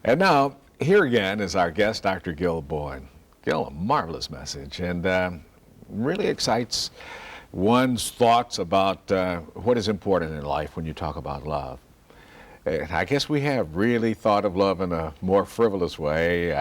And now, here again is our guest, Dr. Gil Bowen. Gil, a marvelous message, and really excites one's thoughts about what is important in life when you talk about love. And I guess we have really thought of love in a more frivolous way,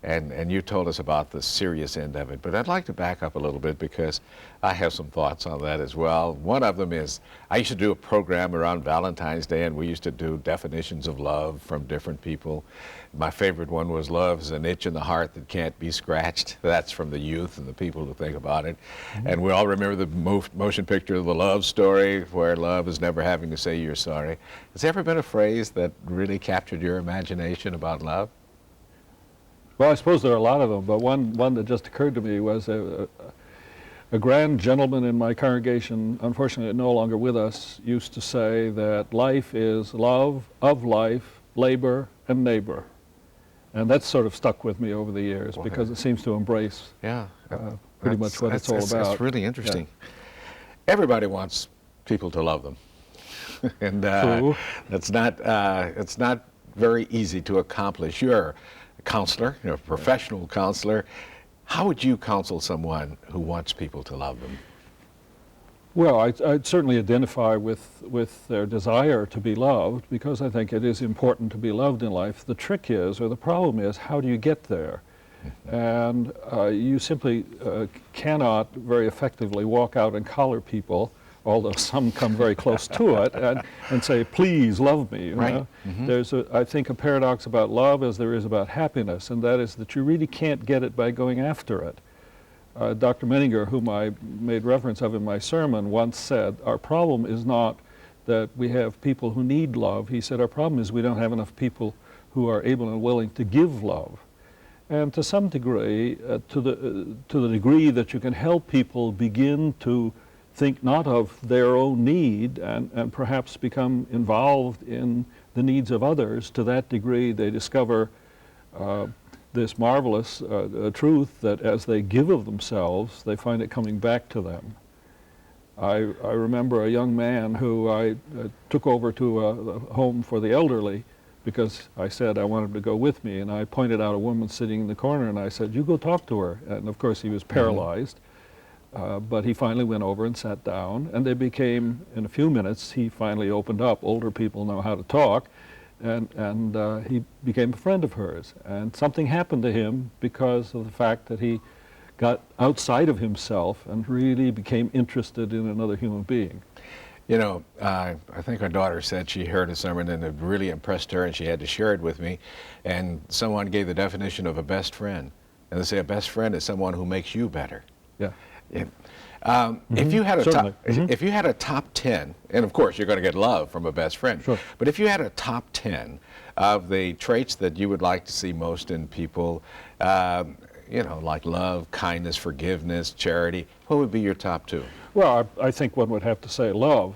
and you told us about the serious end of it. But I'd like to back up a little bit because I have some thoughts on that as well. One of them is, I used to do a program around Valentine's Day, and we used to do definitions of love from different people. My favorite one was love is an itch in the heart that can't be scratched. That's from the youth and the people who think about it. Mm-hmm. And we all remember the motion picture of the love story, where love is never having to say you're sorry. Has there ever been a phrase that really captured your imagination about love? Well, I suppose there are a lot of them, but one that just occurred to me was a grand gentleman in my congregation, unfortunately no longer with us, used to say that life is love of life, labor, and neighbor. And that's sort of stuck with me over the years because it seems to embrace pretty much what it's all about. That's really interesting. Yeah. Everybody wants people to love them. And it's not very easy to accomplish. You're a counselor, you're a professional counselor. How would you counsel someone who wants people to love them? Well, I'd certainly identify with their desire to be loved, because I think it is important to be loved in life. The trick is, or the problem is, how do you get there? And you simply cannot very effectively walk out and collar people, although some come very close to it, and say, please love me. You know? Mm-hmm. There's, I think, a paradox about love as there is about happiness, and that is that you really can't get it by going after it. Dr. Menninger, whom I made reference of in my sermon, once said, our problem is not that we have people who need love. He said, our problem is we don't have enough people who are able and willing to give love. And to some degree, to the degree that you can help people begin to think not of their own need and perhaps become involved in the needs of others, to that degree they discover this marvelous truth that as they give of themselves, they find it coming back to them. I remember a young man who I took over to a home for the elderly because I said I wanted him to go with me, and I pointed out a woman sitting in the corner and I said, you go talk to her. And of course he was paralyzed, but he finally went over and sat down, and they became, in a few minutes, he finally opened up. Older people know how to talk. And he became a friend of hers. And something happened to him because of the fact that he got outside of himself and really became interested in another human being. You know, I think our daughter said she heard a sermon and it really impressed her, and she had to share it with me. And someone gave the definition of a best friend. And they say a best friend is someone who makes you better. Yeah. If you had if you had a top 10, and of course you're going to get love from a best friend, sure. But if you had a top 10 of the traits that you would like to see most in people, you know, like love, kindness, forgiveness, charity, what would be your top 2? Well, I think one would have to say love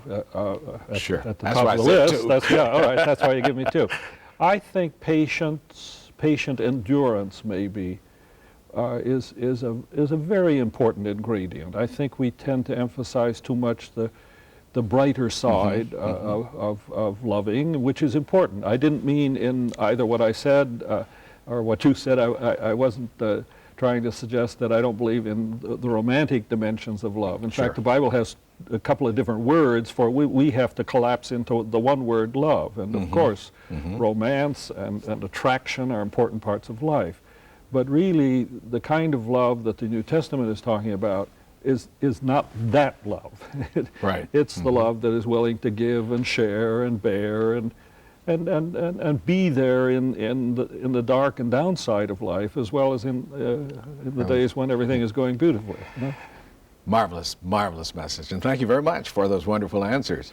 sure. at the top of the list. That's, yeah, all right, that's why you give me 2. I think patient endurance maybe is a very important ingredient. I think we tend to emphasize too much the brighter side of loving, which is important. I didn't mean in either what I said or what you said. I wasn't trying to suggest that I don't believe in the romantic dimensions of love. In fact, the Bible has a couple of different words for we have to collapse into the one word love. And of course, romance and attraction are important parts of life. But really, the kind of love that the New Testament is talking about is not that love. Right. It's the love that is willing to give and share and bear and be there in the dark and downside of life, as well as in the days when everything is going beautifully. You know? Marvelous, marvelous message. And thank you very much for those wonderful answers.